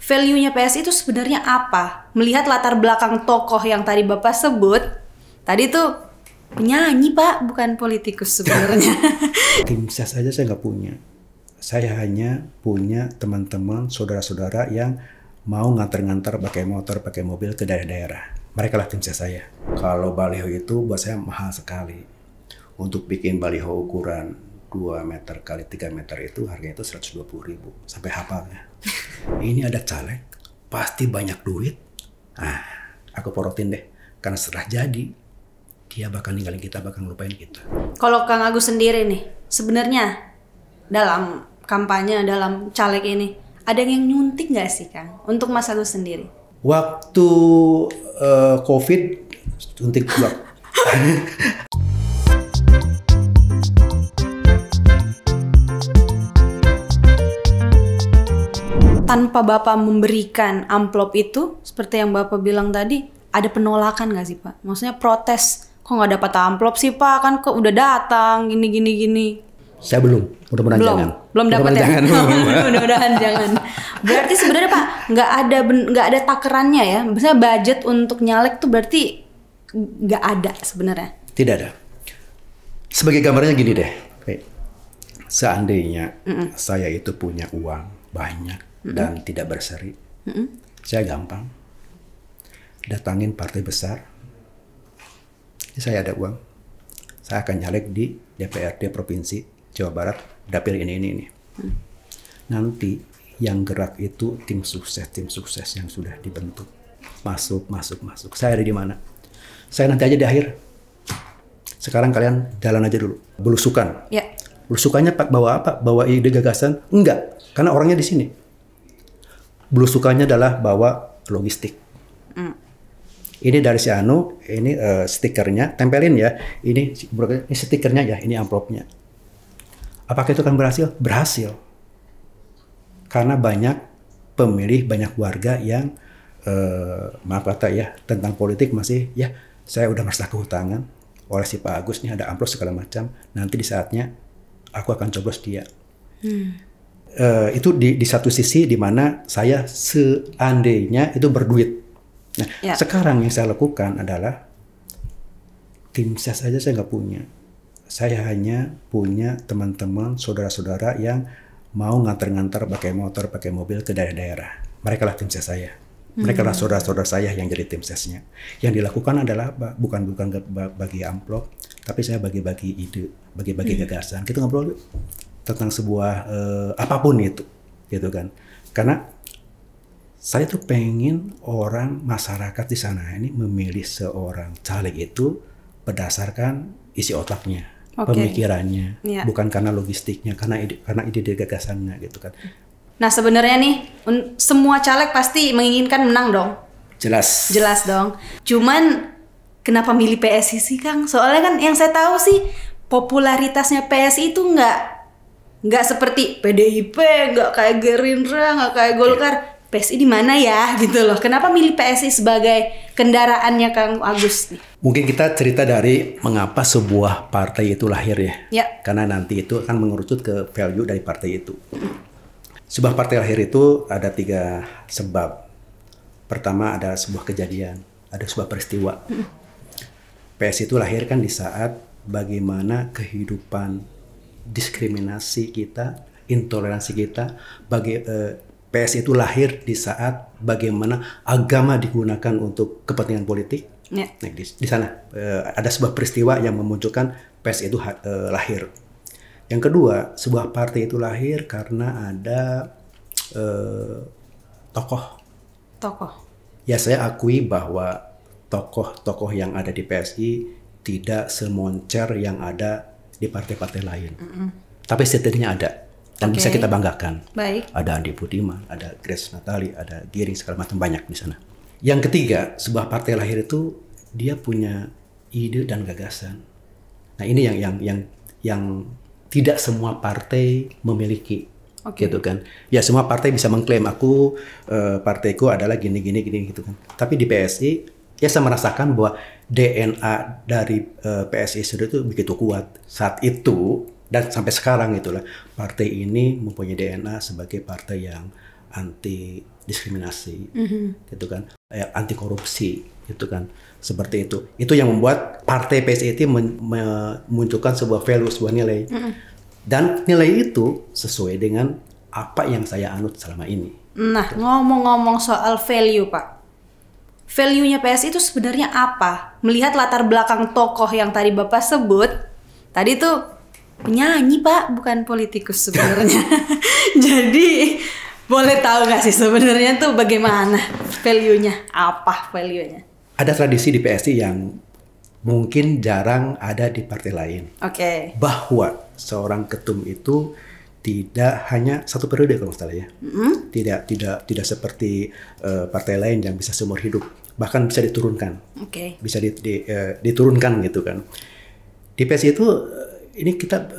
value-nya PSI itu sebenarnya apa? Melihat latar belakang tokoh yang tadi Bapak sebut, tadi tuh penyanyi Pak, bukan politikus sebenarnya. Tim ses aja saya nggak punya. Saya hanya punya teman-teman, saudara-saudara yang mau ngantar-ngantar pakai motor, pakai mobil ke daerah-daerah. Mereka lah tim ses saya. Kalau baliho itu buat saya mahal sekali. Untuk bikin baliho ukuran 2 meter kali 3 meter itu harganya itu 120.000 sampai hafalnya. Ini ada caleg, pasti banyak duit. Aku porotin deh. Karena setelah jadi, dia bakal ninggalin kita, bakal ngelupain kita. Kalau Kang Agus sendiri nih, sebenarnya dalam kampanye, dalam caleg ini, ada yang nyuntik nggak sih Kang? Untuk Mas Agus sendiri? Waktu COVID, suntik juga. Tanpa Bapak memberikan amplop itu, seperti yang Bapak bilang tadi, ada penolakan nggak sih Pak? Maksudnya protes, kok nggak dapat amplop sih Pak? Kan kok udah datang, gini. Saya belum, mudah-mudahan jangan. Belum dapat ya? Mudah-mudahan jangan. Berarti sebenarnya Pak, nggak ada takerannya ya? Misalnya budget untuk nyalek tuh berarti nggak ada sebenarnya? Tidak ada. Sebagai gambarnya gini deh, seandainya saya itu punya uang banyak dan tidak berseri, saya gampang datangin partai besar. Saya ada uang, saya akan nyalek di DPRD Provinsi Jawa Barat, dapil ini. Nanti yang gerak itu tim sukses yang sudah dibentuk. Masuk. Saya ada di mana? Saya nanti aja di akhir. Sekarang kalian jalan aja dulu. Belusukan. Ya. Belusukannya bawa apa? Bawa ide gagasan? Enggak, karena orangnya di sini. Belusukannya adalah bawa logistik. Ini dari si Anu, ini stikernya, tempelin ya. Ini stikernya ya, ini amplopnya. Apakah itu akan berhasil? Berhasil. Karena banyak pemilih, banyak warga yang maaf kata ya, tentang politik masih ya, saya udah merasa kehutangan oleh si Pak Agus nih, ada amplop segala macam. Nanti di saatnya aku akan coblos dia. Itu di satu sisi di mana saya seandainya itu berduit. Nah, sekarang yang saya lakukan adalah tim ses aja saya nggak punya. Saya hanya punya teman-teman, saudara-saudara yang mau ngantar-ngantar pakai motor, pakai mobil ke daerah-daerah. Mereka lah tim ses saya. Mereka lah saudara-saudara saya yang jadi tim sesnya. Yang dilakukan adalah bukan bagi amplop, tapi saya bagi-bagi ide, bagi-bagi gagasan. Kita ngobrol tentang sebuah apapun itu, gitu kan? Karena saya tuh pengen orang masyarakat di sana ini memilih seorang caleg itu berdasarkan isi otaknya. Pemikirannya, bukan karena logistiknya, karena ide gagasannya gitu kan. Nah sebenarnya nih semua caleg pasti menginginkan menang dong. Jelas dong. Cuman kenapa milih PSI sih Kang? Soalnya kan yang saya tahu sih popularitasnya PSI itu nggak seperti PDIP, nggak kayak Gerindra, nggak kayak Golkar. PSI di mana ya gitu loh. Kenapa milih PSI sebagai kendaraannya Kang Agus nih? Mungkin kita cerita dari mengapa sebuah partai itu lahir ya. Karena nanti itu akan mengerucut ke value dari partai itu. Sebuah partai lahir itu ada 3 sebab. Pertama ada sebuah kejadian, ada sebuah peristiwa. PSI itu lahir kan di saat bagaimana kehidupan diskriminasi kita, intoleransi kita, PSI itu lahir di saat bagaimana agama digunakan untuk kepentingan politik. Nah, di sana ada sebuah peristiwa yang memunculkan PSI itu lahir. Yang kedua, sebuah partai itu lahir karena ada tokoh. Ya, saya akui bahwa tokoh-tokoh yang ada di PSI tidak semoncer yang ada di partai-partai lain. Tapi setidaknya ada. Dan bisa kita banggakan. Baik. Ada Andi Budiman, ada Grace Natali, ada Giring, segala macam banyak di sana. Yang ketiga, sebuah partai lahir itu dia punya ide dan gagasan. Nah ini yang tidak semua partai memiliki, gitu kan? Ya semua partai bisa mengklaim partaiku adalah gini gitu kan. Tapi di PSI, ya saya merasakan bahwa DNA dari PSI itu begitu kuat saat itu. Dan sampai sekarang itulah partai ini mempunyai DNA sebagai partai yang anti diskriminasi, gitu kan, anti korupsi, gitu kan, seperti itu. Itu yang membuat partai PSI itu memunculkan sebuah value, sebuah nilai, dan nilai itu sesuai dengan apa yang saya anut selama ini. Nah, ngomong-ngomong soal value, Pak, value-nya PSI itu sebenarnya apa? Melihat latar belakang tokoh yang tadi Bapak sebut, tadi tuh penyanyi, Pak, bukan politikus sebenarnya. Jadi boleh tahu nggak sih sebenarnya tuh bagaimana value-nya? Apa value-nya? Ada tradisi di PSI yang mungkin jarang ada di partai lain. Oke. Bahwa seorang ketum itu tidak hanya satu periode kalau nggak salah ya. Tidak seperti partai lain yang bisa seumur hidup. Bahkan bisa diturunkan. Bisa diturunkan gitu kan. Di PSI itu ini kita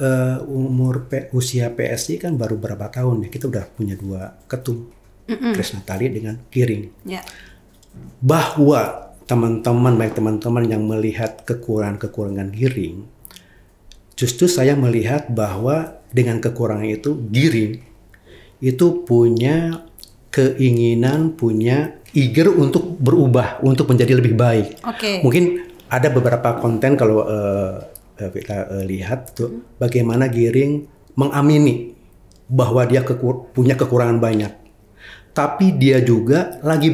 usia PSI kan baru berapa tahun ya, kita udah punya 2 ketum, Kresna Tali dengan Giring. Bahwa baik teman-teman yang melihat kekurangan Giring, justru saya melihat bahwa dengan kekurangan itu Giring itu punya keinginan, punya eager untuk berubah, untuk menjadi lebih baik. Mungkin ada beberapa konten kalau kita lihat tuh bagaimana Giring mengamini bahwa dia punya kekurangan banyak, tapi dia juga lagi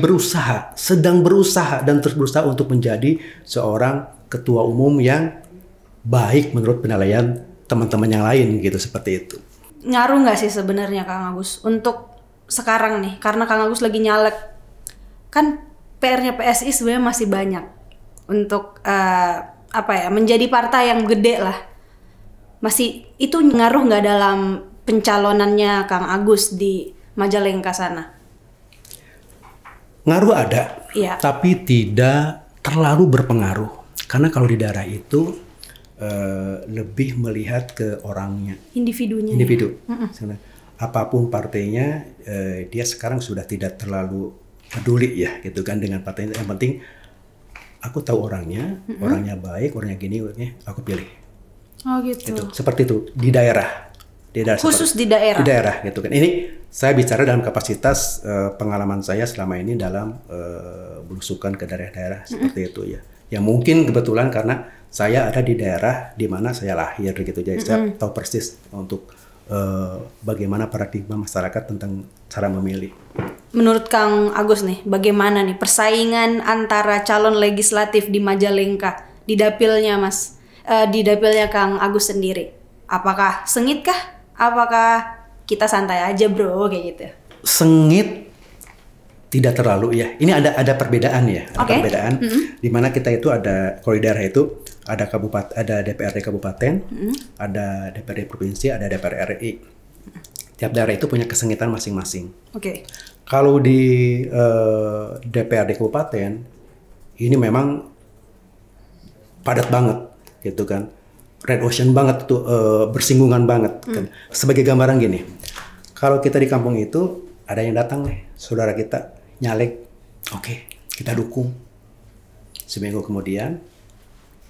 sedang berusaha dan terus berusaha untuk menjadi seorang ketua umum yang baik menurut penilaian teman-teman yang lain gitu, seperti itu. Ngaruh nggak sih sebenarnya Kang Agus untuk sekarang nih, karena Kang Agus lagi nyalek, kan PR-nya PSI sebenarnya masih banyak untuk menjadi partai yang gede lah. Masih itu ngaruh nggak dalam pencalonannya Kang Agus di Majalengka sana? Ngaruh ada, tapi tidak terlalu berpengaruh. Karena kalau di daerah itu lebih melihat ke orangnya, individu. Apapun partainya, dia sekarang sudah tidak terlalu peduli ya, gitu kan, dengan partainya. Yang penting aku tahu orangnya baik, orangnya gini, aku pilih. Oh gitu. Seperti itu di daerah. Khusus di daerah. Di daerah gitu kan. Ini saya bicara dalam kapasitas pengalaman saya selama ini dalam belusukan ke daerah-daerah seperti itu ya. Yang mungkin kebetulan karena saya ada di daerah di mana saya lahir gitu. Jadi saya tahu persis untuk bagaimana paradigma masyarakat tentang cara memilih. Menurut Kang Agus nih, bagaimana nih persaingan antara calon legislatif di Majalengka, di dapilnya Mas, di dapilnya Kang Agus sendiri? Apakah sengit kah? Apakah kita santai aja bro, kayak gitu? Sengit tidak terlalu ya. Ini ada perbedaan ya, perbedaan. Di mana kita itu ada, kalau di daerah itu ada DPRD kabupaten, ada DPRD provinsi, ada DPR RI. Tiap daerah itu punya kesengitan masing-masing. Kalau di DPRD kabupaten ini memang padat banget, gitu kan, red ocean banget tuh, bersinggungan banget. Kan. Sebagai gambaran gini, kalau kita di kampung itu ada yang datang nih, saudara kita nyalek, oke, kita dukung. Seminggu kemudian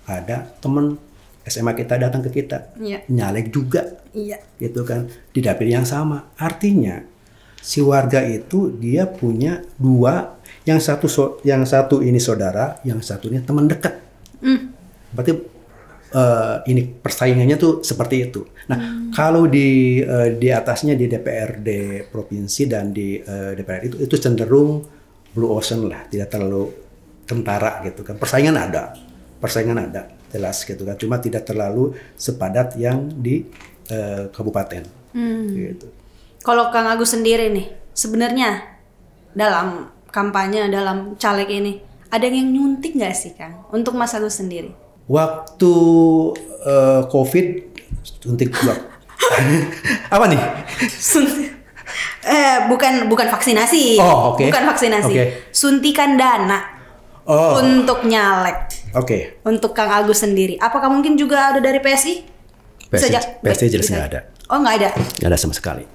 ada temen SMA kita datang ke kita, nyalek juga, gitu kan, di dapil yang sama. Artinya si warga itu dia punya 2, yang satu ini saudara, yang satunya teman dekat. Berarti ini persaingannya tuh seperti itu. Nah, kalau di atasnya di DPRD provinsi dan di DPR itu cenderung blue ocean lah, tidak terlalu kentara gitu kan. Persaingan ada, jelas gitu kan. Cuma tidak terlalu sepadat yang di kabupaten. Gitu. Kalau Kang Agus sendiri nih, sebenarnya dalam kampanye, dalam caleg ini, ada yang nyuntik nggak sih Kang untuk Mas Agus sendiri? Waktu COVID suntik dua. Apa nih? Bukan vaksinasi. Bukan vaksinasi. Suntikan dana untuk nyalek. Untuk Kang Agus sendiri. Apakah mungkin juga ada dari PSI? PSI jelas nggak ada. Oh, nggak ada? Nggak ada sama sekali.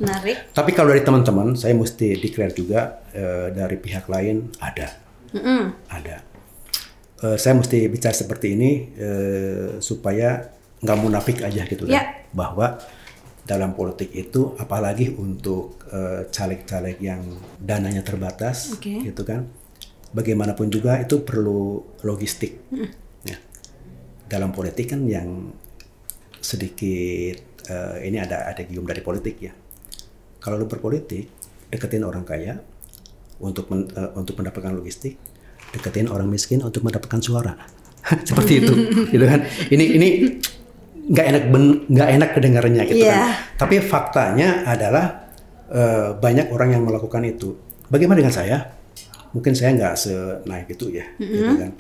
Menarik. Tapi kalau dari teman-teman, saya mesti declare juga dari pihak lain ada. Ada. Saya mesti bicara seperti ini supaya nggak munafik aja gitu kan. Bahwa dalam politik itu, apalagi untuk caleg-caleg yang dananya terbatas, gitu kan. Bagaimanapun juga itu perlu logistik. Ya. Dalam politik kan yang sedikit ini ada gium dari politik ya. Kalau lu berpolitik, deketin orang kaya untuk mendapatkan logistik, deketin orang miskin untuk mendapatkan suara. Seperti itu, gitu kan. Ini nggak enak kedengarannya gitu kan. Tapi faktanya adalah banyak orang yang melakukan itu. Bagaimana dengan saya? Mungkin saya nggak senaik itu ya, gitu kan.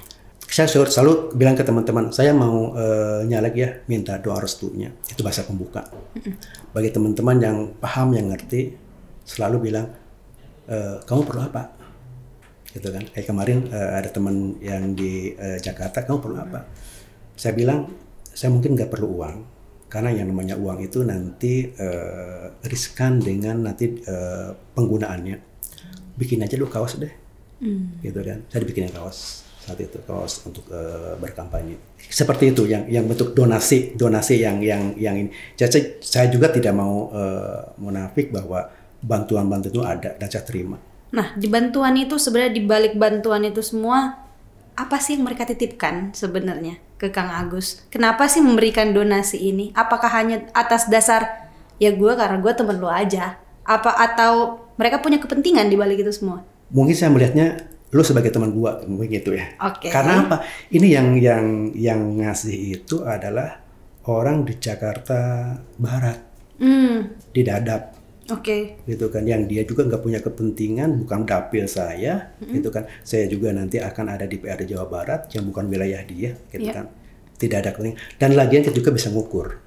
Saya selalu bilang ke teman-teman, saya mau nyalek ya, minta doa restunya. Itu bahasa pembuka. Bagi teman-teman yang paham, yang ngerti, selalu bilang, kamu perlu apa? Gitu kan. Kayak kemarin ada teman yang di Jakarta, kamu perlu apa? Saya bilang, saya mungkin nggak perlu uang, karena yang namanya uang itu nanti riskan dengan nanti penggunaannya. Bikin aja dulu kaos deh, gitu kan. Saya dibikinin kaos saat itu, kaos untuk berkampanye. Seperti itu, yang bentuk donasi yang ini. Jadi saya juga tidak mau munafik bahwa bantuan itu ada dan saya terima. Nah, di bantuan itu sebenarnya, di balik bantuan itu semua, apa sih yang mereka titipkan sebenarnya ke Kang Agus? Kenapa sih memberikan donasi ini? Apakah hanya atas dasar ya karena gue temen lo aja? Atau mereka punya kepentingan di balik itu semua? Mungkin saya melihatnya lo sebagai teman gue, mungkin gitu ya. Karena apa? Ini yang ngasih itu adalah orang di Jakarta Barat, di Dadap. Gitu kan, yang dia juga nggak punya kepentingan, bukan dapil saya, gitu kan. Saya juga nanti akan ada di DPRD Jawa Barat yang bukan wilayah dia, gitu kan. Tidak ada kepentingan. Dan lagian kita juga bisa ngukur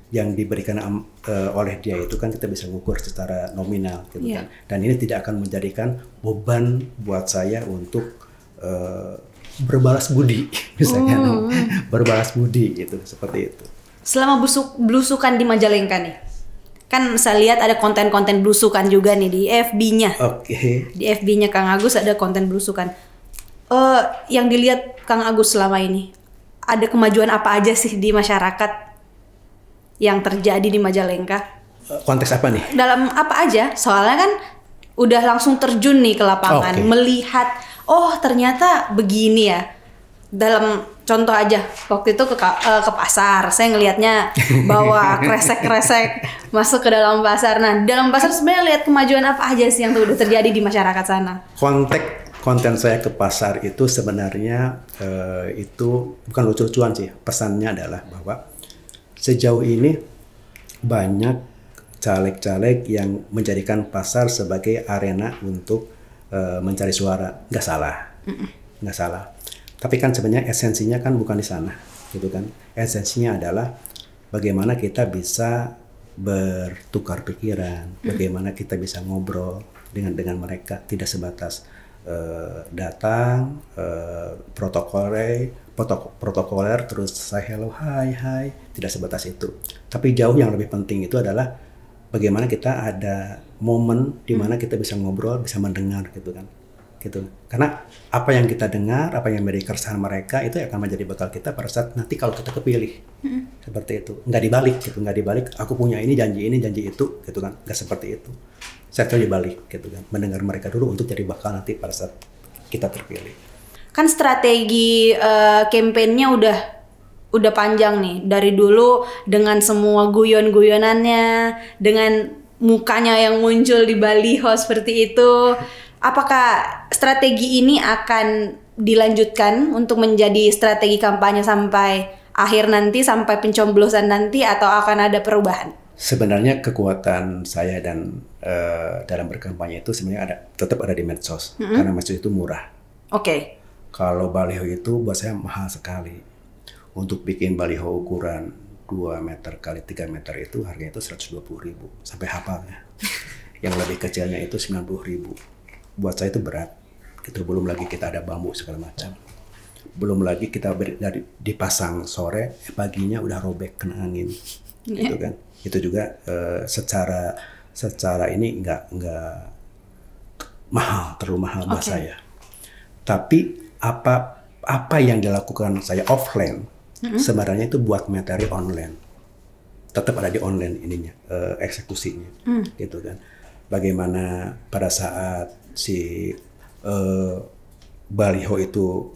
yang diberikan oleh dia itu kan, kita bisa ngukur secara nominal, gitu kan. Dan ini tidak akan menjadikan beban buat saya untuk berbalas budi, misalnya, berbalas budi, gitu, seperti itu. Selama belusukan di Majalengka nih, kan saya lihat ada konten-konten belusukan juga nih di FB-nya. Di FB-nya Kang Agus ada konten belusukan. Yang dilihat Kang Agus selama ini, ada kemajuan apa aja sih di masyarakat yang terjadi di Majalengka? Konteks apa nih? Dalam apa aja? Soalnya kan udah langsung terjun nih ke lapangan, melihat, oh ternyata begini ya. Dalam contoh aja, waktu itu ke pasar, saya ngelihatnya bawa kresek-kresek masuk ke dalam pasar. Nah, dalam pasar sebenarnya lihat kemajuan apa aja sih yang udah terjadi di masyarakat sana? Konten saya ke pasar itu sebenarnya itu bukan lucu-lucuan sih. Pesannya adalah bahwa sejauh ini banyak caleg-caleg yang menjadikan pasar sebagai arena untuk mencari suara. Nggak salah. Tapi kan sebenarnya esensinya kan bukan di sana, gitu kan. Esensinya adalah bagaimana kita bisa bertukar pikiran, bagaimana kita bisa ngobrol dengan mereka, tidak sebatas datang protokoler terus say hello hai, tidak sebatas itu. Tapi jauh yang lebih penting itu adalah bagaimana kita ada momen di mana kita bisa ngobrol, bisa mendengar, gitu kan. Gitu. Karena apa yang kita dengar, apa yang menjadi keresahan mereka itu akan menjadi bekal kita pada saat nanti kalau kita kepilih. Seperti itu. Nggak dibalik, aku punya ini, janji itu, gitu kan. Nggak seperti itu. Saya tuh dibalik, gitu kan. Mendengar mereka dulu untuk jadi bakal nanti pada saat kita terpilih. Kan strategi kampanyenya udah panjang nih. Dari dulu dengan semua guyon-guyonannya, dengan mukanya yang muncul di baliho seperti itu. Apakah strategi ini akan dilanjutkan untuk menjadi strategi kampanye sampai akhir nanti, sampai pencoblosan nanti, atau akan ada perubahan? Sebenarnya kekuatan saya dan dalam berkampanye itu sebenarnya tetap ada di medsos, karena medsos itu murah. Kalau baliho itu buat saya mahal sekali. Untuk bikin baliho ukuran 2 meter kali 3 meter itu harganya itu 120.000 sampai hafalnya. Yang lebih kecilnya itu 90.000. Buat saya itu berat. Itu belum lagi kita ada bambu segala macam. Belum lagi kita dipasang sore, paginya udah robek kena angin. Gitu kan. Itu juga secara ini nggak mahal, terlalu mahal buat saya. Tapi apa yang dilakukan saya offline sebenarnya itu buat materi online. tetap ada di online ininya, eksekusinya, gitu kan. Bagaimana pada saat si baliho itu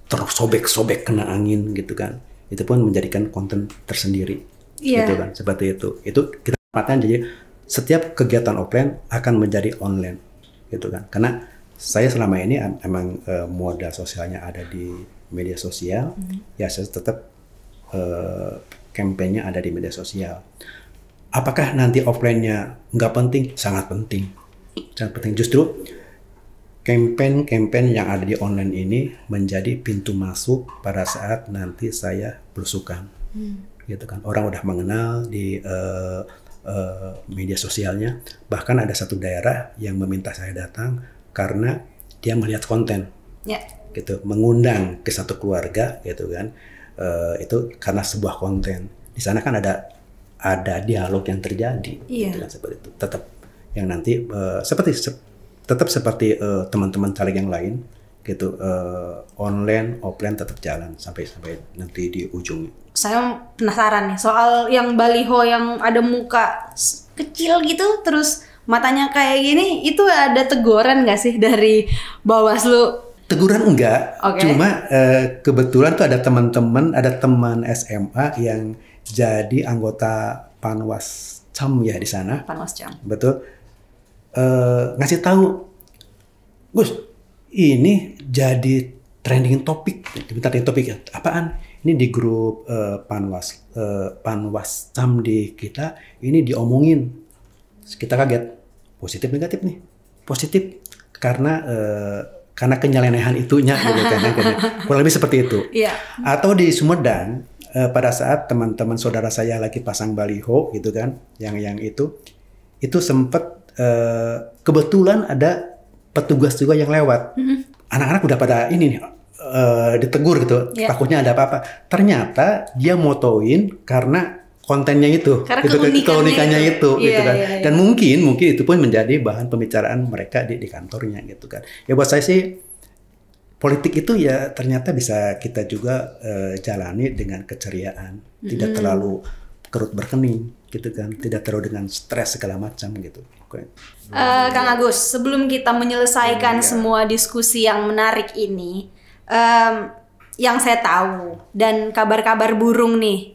tersobek-sobek kena angin gitu kan, itu pun menjadikan konten tersendiri, gitu kan, seperti itu. Itu kita tempatkan jadi setiap kegiatan offline akan menjadi online, gitu kan. Karena saya selama ini emang modal sosialnya ada di media sosial, ya saya tetap kampanye ada di media sosial. Apakah nanti offline-nya nggak penting? Sangat penting, sangat penting. Justru campaign yang ada di online ini menjadi pintu masuk pada saat nanti saya belusukan, gitu kan. Orang udah mengenal di media sosialnya. Bahkan ada satu daerah yang meminta saya datang karena dia melihat konten, gitu, mengundang ke satu keluarga, gitu kan. Itu karena sebuah konten. Di sana kan ada dialog yang terjadi, gitu kan, seperti itu. Tetap yang nanti tetap seperti teman-teman caleg yang lain, gitu, online offline tetap jalan sampai nanti di ujungnya. Saya penasaran nih soal yang baliho yang ada muka kecil gitu terus matanya kayak gini, itu ada teguran nggak sih dari Bawaslu? Teguran enggak, cuma kebetulan tuh ada teman SMA yang jadi anggota Panwascam ya di sana. Panwascam. Betul. Ngasih tahu, Gus, ini jadi trending topik. Trending topik ya. Apaan? Ini di grup Panwascam di kita, ini diomongin. Kita kaget. Positif negatif nih. Positif karena kenyelenehan itunya, gitu kan. Kurang lebih seperti itu. Atau di Sumedang, pada saat teman-teman saudara saya lagi pasang baliho, gitu kan, yang itu sempat kebetulan ada petugas juga yang lewat. Anak-anak udah pada ini nih, ditegur gitu, takutnya ada apa-apa. Ternyata dia motoin karena kontennya itu, karena gitu, keunikannya itu, gitu kan. Dan mungkin itu pun menjadi bahan pembicaraan mereka di kantornya, gitu kan. Ya buat saya sih politik itu ya ternyata bisa kita juga jalani dengan keceriaan, tidak terlalu kerut berkening, gitu kan, tidak terlalu dengan stres segala macam, gitu. Kang Agus, sebelum kita menyelesaikan semua diskusi yang menarik ini, yang saya tahu dan kabar-kabar burung nih,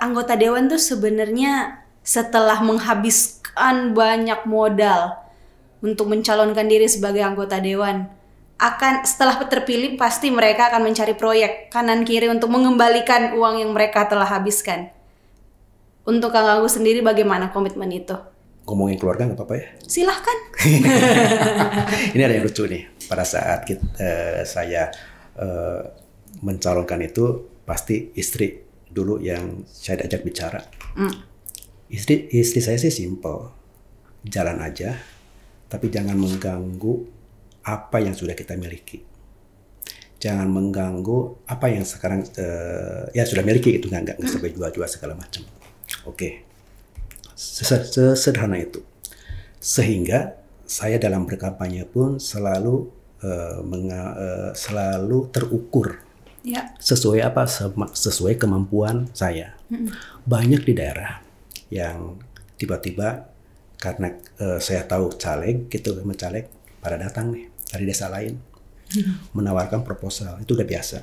anggota dewan tuh sebenarnya setelah menghabiskan banyak modal untuk mencalonkan diri sebagai anggota dewan, setelah terpilih pasti mereka akan mencari proyek kanan kiri untuk mengembalikan uang yang mereka telah habiskan. Untuk Kang Agus sendiri bagaimana komitmen itu? Ngomongin keluarga nggak apa-apa ya? Silahkan. Ini ada yang lucu nih. Pada saat saya mencalonkan itu, pasti istri dulu yang saya ajak bicara. Istri saya sih simple, jalan aja, tapi jangan mengganggu apa yang sudah kita miliki. Jangan mengganggu apa yang sekarang ya sudah miliki, itu nggak sampai jual-jual segala macam. Oke. Sesederhana itu. Sehingga saya dalam berkampanye pun selalu terukur. Sesuai apa? Sesuai kemampuan saya. Banyak di daerah yang tiba-tiba karena saya tahu caleg gitu, caleg pada datang nih dari desa lain menawarkan proposal, itu udah biasa.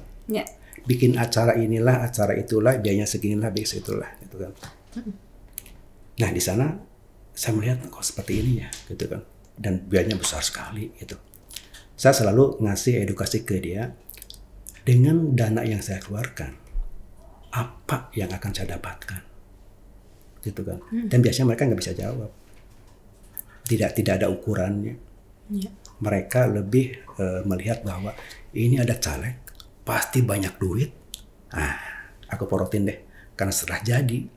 Bikin acara inilah, acara itulah, biayanya seginilah, biaya segitulah, gitu kan. Nah di sana saya melihat kok seperti ini ya, gitu kan, dan biayanya besar sekali, gitu. Saya selalu ngasih edukasi ke dia, dengan dana yang saya keluarkan, apa yang akan saya dapatkan, gitu kan. Dan biasanya mereka nggak bisa jawab, tidak ada ukurannya. Mereka lebih melihat bahwa ini ada caleg, pasti banyak duit. Aku porotin deh, karena setelah jadi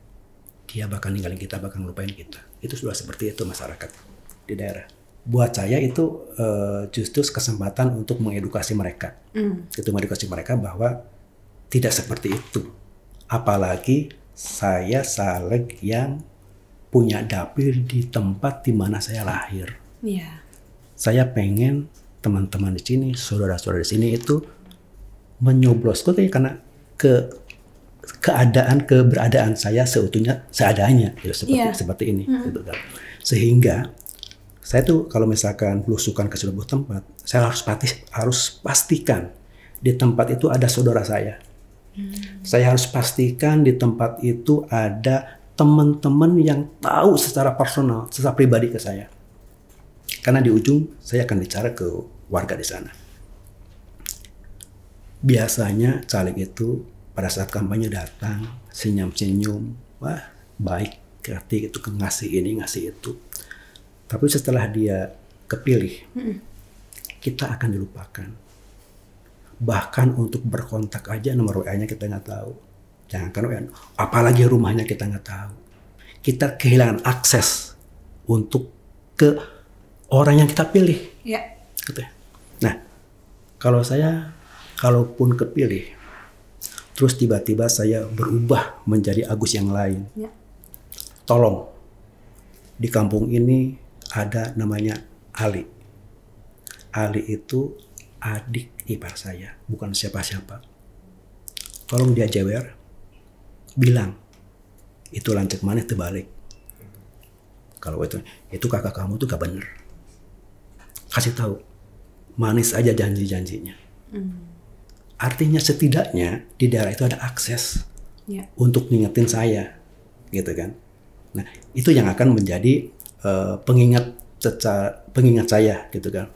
dia bakal ninggalin kita, bakal ngelupain kita. Itu sudah seperti itu masyarakat di daerah. Buat saya itu justru kesempatan untuk mengedukasi mereka. Itu mengedukasi mereka bahwa tidak seperti itu. Apalagi saya caleg yang punya dapil di tempat di mana saya lahir. Saya pengen teman-teman di sini, saudara-saudara di sini itu menyoblos karena keberadaan saya seutuhnya seadanya gitu, seperti ini gitu kan. Sehingga saya tuh kalau misalkan belusukan ke sebuah tempat, saya harus pastikan di tempat itu ada saudara saya. Saya harus pastikan di tempat itu ada teman-teman yang tahu secara personal, secara pribadi ke saya. Karena di ujung saya akan bicara ke warga di sana. Biasanya caleg itu pada saat kampanye datang, senyum-senyum, wah baik, berarti itu ngasih ini, ngasih itu. Tapi setelah dia kepilih, kita akan dilupakan. Bahkan untuk berkontak aja nomor WA-nya kita nggak tahu. Jangankan WA, apalagi rumahnya kita nggak tahu. Kita kehilangan akses untuk ke orang yang kita pilih. Ya. Gitu. Nah, kalaupun kepilih, terus tiba-tiba saya berubah menjadi Agus yang lain. Ya. Tolong, di kampung ini ada namanya Ali. Ali itu adik ipar saya, bukan siapa-siapa. Tolong dia jewer, bilang, itu lancek manis terbalik. Kalau itu kakak kamu tuh gak bener. Kasih tahu, manis aja janji-janjinya. Artinya setidaknya di daerah itu ada akses untuk ngingetin saya, gitu kan. Nah, itu yang akan menjadi pengingat saya, gitu kan.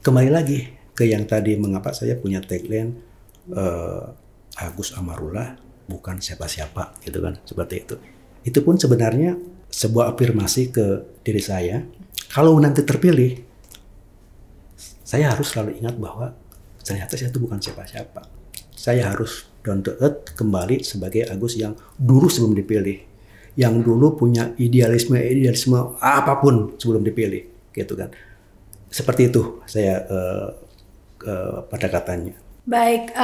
Kembali lagi ke yang tadi, mengapa saya punya tagline Agus Amarullah bukan siapa-siapa, gitu kan, seperti itu. Itu pun sebenarnya sebuah afirmasi ke diri saya. Kalau nanti terpilih, saya harus selalu ingat bahwa ternyata saya itu bukan siapa-siapa. Saya harus down to earth kembali sebagai Agus yang dulu sebelum dipilih, yang dulu punya idealisme apapun sebelum dipilih, gitu kan. Seperti itu saya pada katanya. Baik,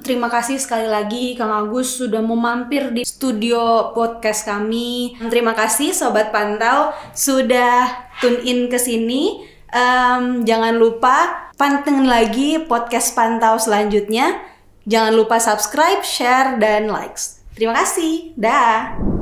terima kasih sekali lagi Kang Agus sudah mau mampir di studio podcast kami. Terima kasih Sobat Pantau sudah tune in ke sini. Jangan lupa pantengin lagi podcast Pantau selanjutnya. Jangan lupa subscribe, share, dan likes. Terima kasih. Dah.